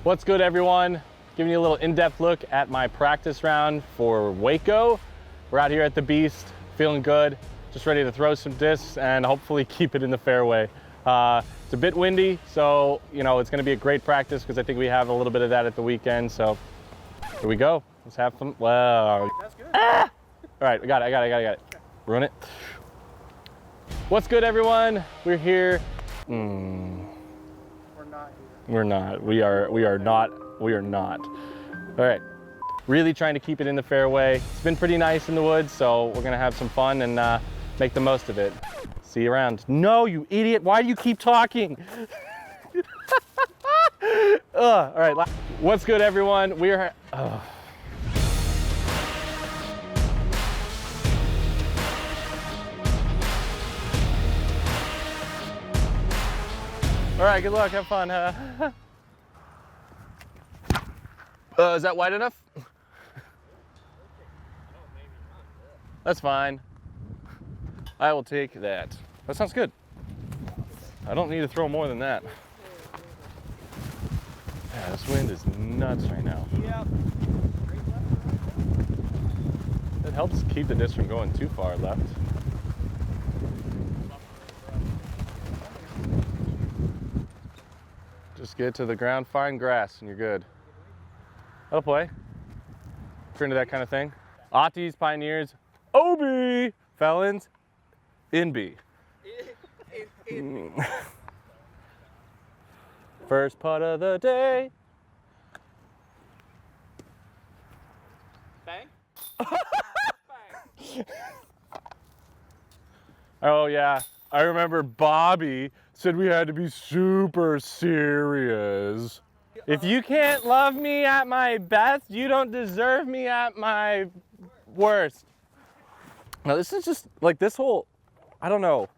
What's good, everyone? Giving you a little in-depth look at my practice round for Waco. We're out here at the Beast, feeling good, just ready to throw some discs and hopefully keep it in the fairway. It's a bit windy, so it's going to be a great practice because I think we have a little bit of that at the weekend. So here we go. Let's have some. Wow. That's good. Ah! All right, I got it. Ruin it. What's good, everyone? We're here. We're not. We are not. All right. Really trying to keep it in the fairway. It's been pretty nice in the woods, so we're gonna have some fun and make the most of it. See you around. No, you idiot! Why do you keep talking? All right. What's good, everyone? We're. All right, good luck, have fun. Is that wide enough? That's fine. I will take that. That sounds good. I don't need to throw more than that. Yeah, this wind is nuts right now. Yep. It helps keep the disc from going too far left. Just get to the ground, find grass, and you're good. That'll play. If you're into that kind of thing. Auties, Pioneers, OB, Felons, in B. First putt of the day. Bang. Bang. Oh yeah, I remember Bobby said we had to be super serious. If you can't love me at my best, you don't deserve me at my worst. Now this is just like this whole, I don't know.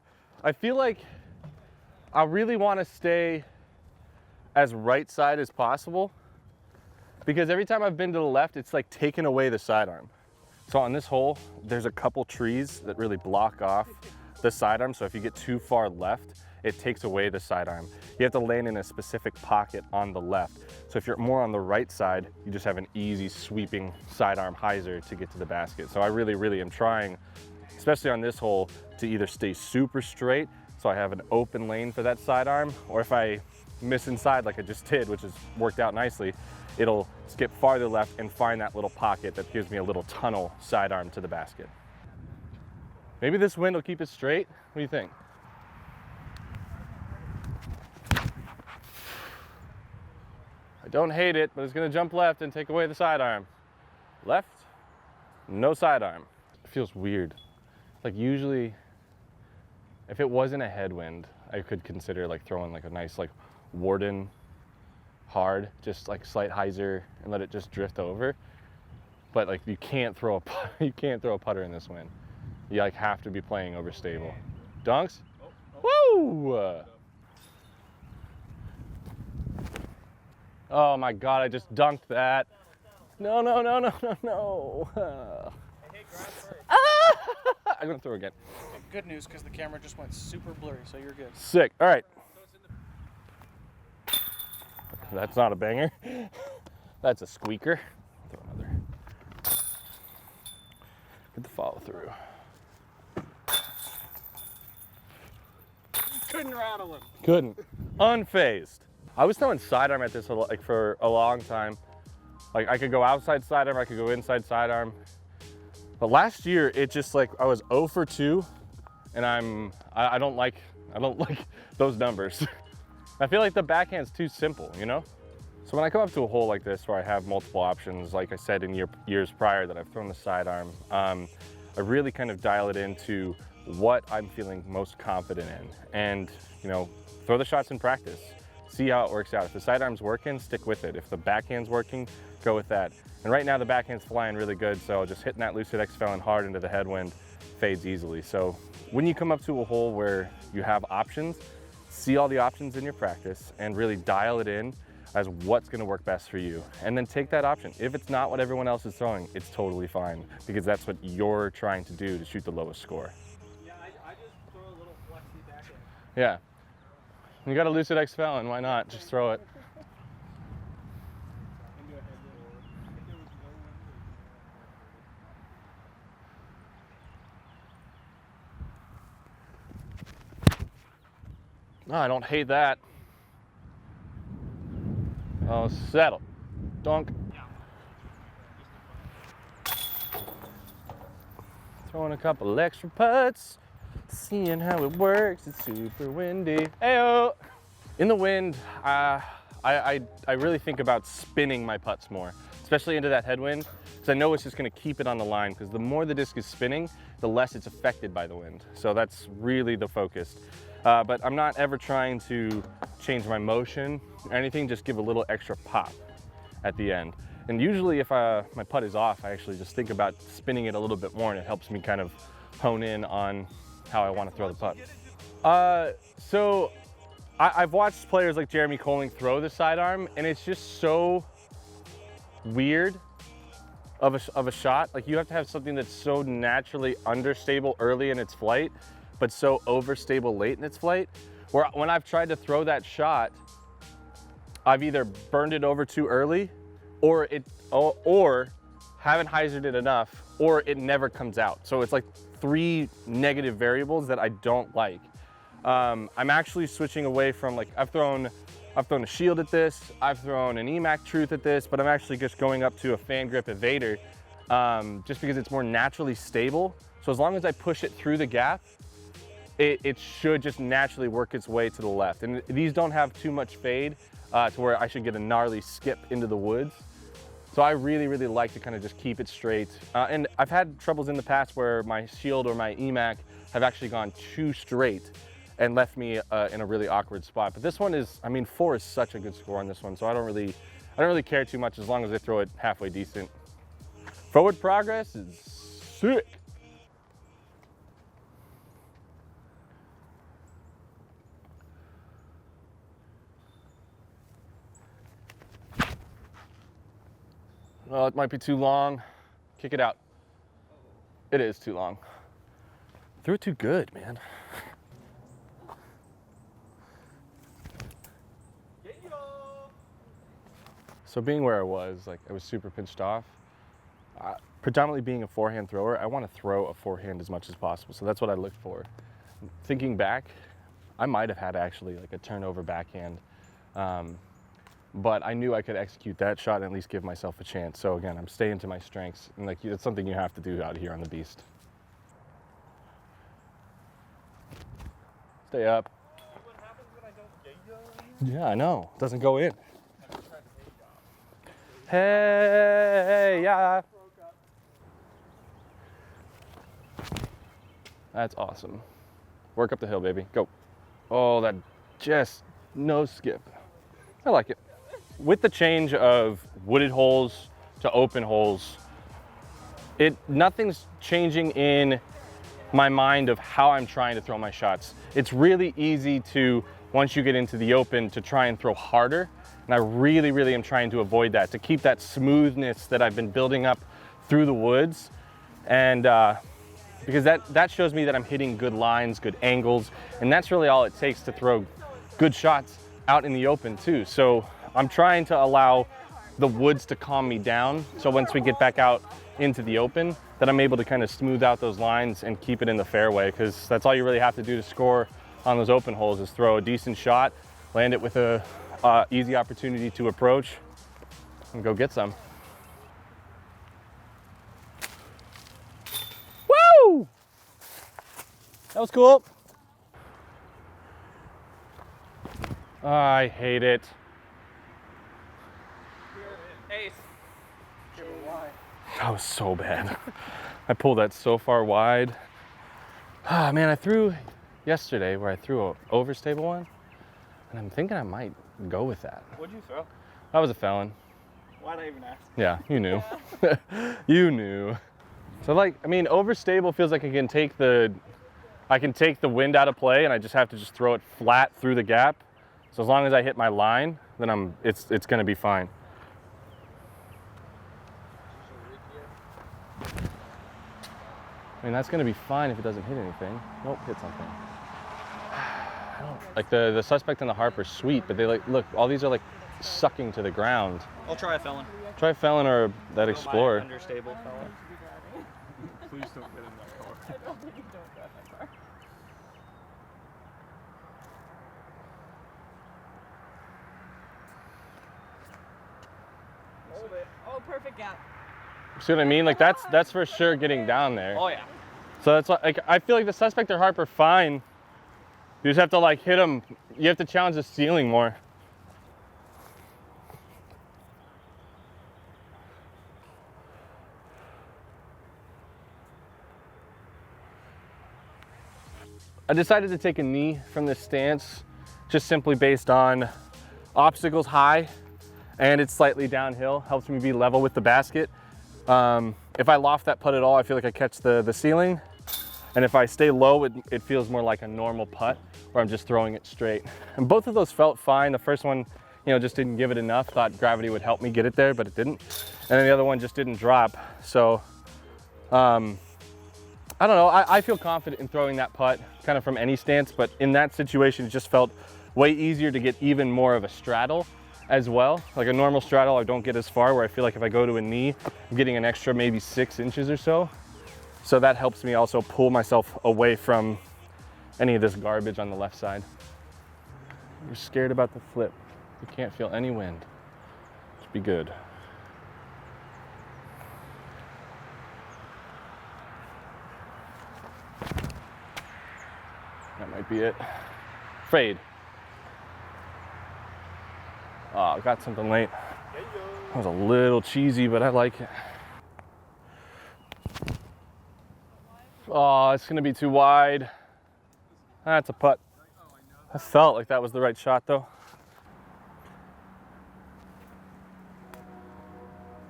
I feel like I really want to stay as right side as possible because every time I've been to the left, it's like taken away the sidearm. So on this hole, there's a couple trees that really block off the sidearm. So if you get too far left, it takes away the sidearm. You have to land in a specific pocket on the left. So if you're more on the right side, you just have an easy sweeping sidearm hyzer to get to the basket. So I really am trying, especially on this hole, to either stay super straight so I have an open lane for that sidearm, or if I miss inside like I just did, which has worked out nicely, it'll skip farther left and find that little pocket that gives me a little tunnel sidearm to the basket. Maybe this wind will keep it straight. What do you think? I don't hate it, but it's gonna jump left and take away the sidearm. Left, no sidearm. It feels weird. Like usually, if it wasn't a headwind, I could consider like throwing like a nice like Warden hard, just like slight hyzer and let it just drift over. But like you can't throw a putter in this wind. You like have to be playing over stable. Dunks? Woo! Oh my God, I just dunked that. No. Hey, grind first. I'm gonna throw again. Good news, because the camera just went super blurry, so you're good. Sick, all right. That's not a banger. That's a squeaker. Throw another. Get the follow through. Couldn't rattle him. Couldn't. Unfazed. I was throwing sidearm at this like for a long time. Like I could go outside sidearm, I could go inside sidearm. But last year it just like I was 0 for 2, and I don't like those numbers. I feel like the backhand's too simple, you know? So when I come up to a hole like this where I have multiple options, like I said in years prior that I've thrown the sidearm, I really kind of dial it into what I'm feeling most confident in, and throw the shots in practice. See how it works out. If the sidearm's working, stick with it. If the backhand's working, go with that. And right now the backhand's flying really good, so just hitting that Lucid X Felon hard into the headwind fades easily. So when you come up to a hole where you have options, see all the options in your practice and really dial it in as what's gonna work best for you. And then take that option. If it's not what everyone else is throwing, it's totally fine, because that's what you're trying to do to shoot the lowest score. Yeah, I just throw a little flexy backhand. Yeah. You got a Lucid X Felon, why not? Just throw it. No, I don't hate that. Oh, settle. Dunk. Throwing a couple extra putts, seeing how it works. It's super windy. Ayo! In the wind, I really think about spinning my putts more, especially into that headwind, because I know it's just going to keep it on the line, because the more the disc is spinning, the less it's affected by the wind. So that's really the focus. But I'm not ever trying to change my motion or anything, just give a little extra pop at the end. And usually if my putt is off, I actually just think about spinning it a little bit more, and it helps me kind of hone in on how I want to throw the putt. So I've watched players like Jeremy Colling throw the sidearm, and it's just so weird of a shot. Like, you have to have something that's so naturally understable early in its flight, but so overstable late in its flight, where when I've tried to throw that shot, I've either burned it over too early, or haven't hyzered it enough, or it never comes out. So it's like 3 negative variables that I don't like. I'm actually switching away from, like, I've thrown a shield at this, I've thrown an EMAC Truth at this, but I'm actually just going up to a fan grip Evader, just because it's more naturally stable. So as long as I push it through the gap, it should just naturally work its way to the left. And these don't have too much fade to where I should get a gnarly skip into the woods. So I really, really like to kind of just keep it straight. And I've had troubles in the past where my shield or my EMAC have actually gone too straight and left me in a really awkward spot. But this one is, I mean, 4 is such a good score on this one, so I don't really care too much as long as I throw it halfway decent. Forward progress is sick. Well, it might be too long. Kick it out. It is too long. Threw it too good, man. So being where I was, like, I was super pinched off. Predominantly being a forehand thrower, I want to throw a forehand as much as possible. So that's what I looked for. Thinking back, I might have had actually like a turnover backhand. But I knew I could execute that shot and at least give myself a chance. So again, I'm staying to my strengths, and like, it's something you have to do out here on the Beast. Stay up. What happens when I don't get you? Yeah, I know. It doesn't go in. Hey, yeah. That's awesome. Work up the hill, baby. Go. Oh, that just no skip. I like it. With the change of wooded holes to open holes, nothing's changing in my mind of how I'm trying to throw my shots. It's really easy to, once you get into the open, to try and throw harder. And I really, really am trying to avoid that, to keep that smoothness that I've been building up through the woods. And because that shows me that I'm hitting good lines, good angles, and that's really all it takes to throw good shots out in the open too. So I'm trying to allow the woods to calm me down. So once we get back out into the open, that I'm able to kind of smooth out those lines and keep it in the fairway, because that's all you really have to do to score on those open holes, is throw a decent shot, land it with a easy opportunity to approach, and go get some. Woo! That was cool. I hate it. Ace. That was so bad. I pulled that so far wide. Ah, man, I threw yesterday where I threw an overstable one, and I'm thinking I might go with that. What'd you throw? That was a felon. Why'd I even ask? Yeah, you knew. You knew. So like, I mean, overstable feels like I can take the wind out of play, and I just have to just throw it flat through the gap. So as long as I hit my line, then it's gonna be fine. I mean, that's gonna be fine if it doesn't hit anything. Nope, hit something. I don't, like the suspect and the harp are sweet, but they like, look, all these are like sucking to the ground. I'll try a felon. Try felon or that explorer. Understable felon. Please don't get in that car. I don't think you don't drive that car. Hold it. Oh, perfect gap. See what I mean? Like that's for sure getting down there. Oh yeah. So that's like I feel like the suspect or harp are fine. You just have to like hit them. You have to challenge the ceiling more. I decided to take a knee from this stance just simply based on obstacles high and it's slightly downhill, helps me be level with the basket. If I loft that putt at all, I feel like I catch the ceiling. And if I stay low, it feels more like a normal putt where I'm just throwing it straight. And both of those felt fine. The first one, you know, just didn't give it enough. Thought gravity would help me get it there, but it didn't. And then the other one just didn't drop. So, I don't know, I feel confident in throwing that putt kind of from any stance, but in that situation, it just felt way easier to get even more of a straddle as well. Like a normal straddle, I don't get as far, where I feel like if I go to a knee, I'm getting an extra maybe 6 inches or so. So that helps me also pull myself away from any of this garbage on the left side. You're scared about the flip. You can't feel any wind. Just be good. That might be it. Fade. Oh, I got something late. That was a little cheesy, but I like it. Oh, it's gonna be too wide. That's a putt. I felt like that was the right shot though.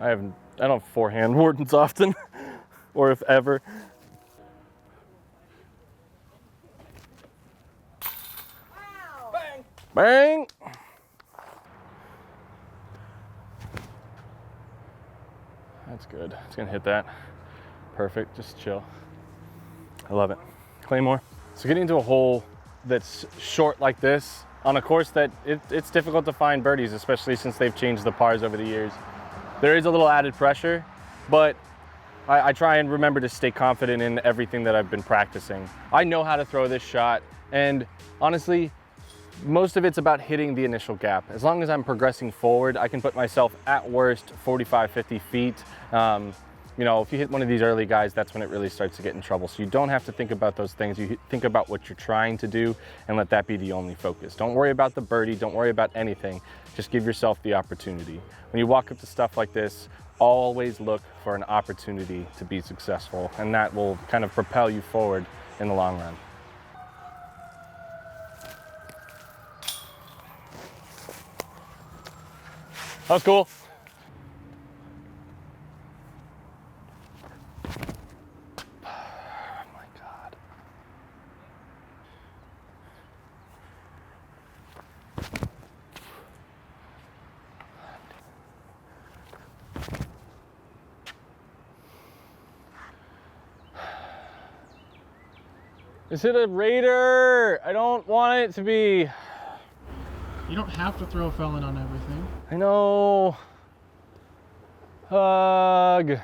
I don't forehand Wardens often, or if ever. Wow. Bang. Bang! That's good. It's gonna hit that. Perfect, just chill. I love it. Claymore. So getting into a hole that's short like this, on a course that it's difficult to find birdies, especially since they've changed the pars over the years. There is a little added pressure, but I try and remember to stay confident in everything that I've been practicing. I know how to throw this shot, and honestly, most of it's about hitting the initial gap. As long as I'm progressing forward, I can put myself at worst 45, 50 feet. You know, if you hit one of these early guys, that's when it really starts to get in trouble. So you don't have to think about those things. You think about what you're trying to do and let that be the only focus. Don't worry about the birdie. Don't worry about anything. Just give yourself the opportunity. When you walk up to stuff like this, always look for an opportunity to be successful, and that will kind of propel you forward in the long run. That was cool. Oh my God. Is it a Raider? I don't want it to be. You don't have to throw a felon on everything. I know. Hug.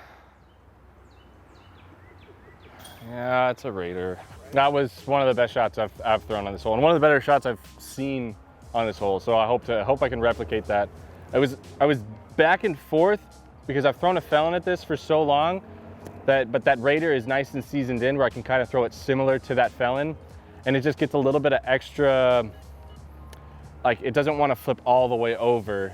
Yeah, it's a Raider. That was one of the best shots I've thrown on this hole, and one of the better shots I've seen on this hole. So I hope I can replicate that. I was back and forth because I've thrown a felon at this for so long but that Raider is nice and seasoned in, where I can kind of throw it similar to that felon, and it just gets a little bit of extra. Like, it doesn't want to flip all the way over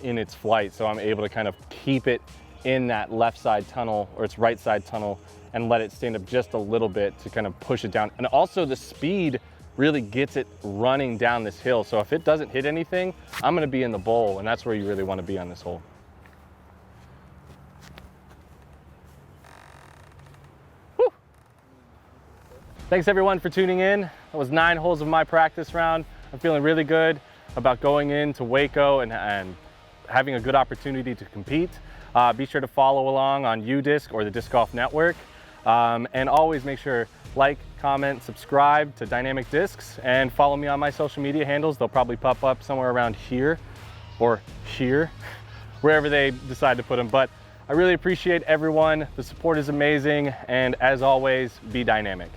in its flight, so I'm able to kind of keep it in that left side tunnel or its right side tunnel and let it stand up just a little bit to kind of push it down. And also the speed really gets it running down this hill. So if it doesn't hit anything, I'm gonna be in the bowl, and that's where you really want to be on this hole. Woo. Thanks everyone for tuning in. That was 9 holes of my practice round. I'm feeling really good about going into Waco and having a good opportunity to compete. Be sure to follow along on UDisc or the Disc Golf Network. And always make sure like, comment, subscribe to Dynamic Discs, and follow me on my social media handles. They'll probably pop up somewhere around here or here, wherever they decide to put them. But I really appreciate everyone. The support is amazing. And as always, be dynamic.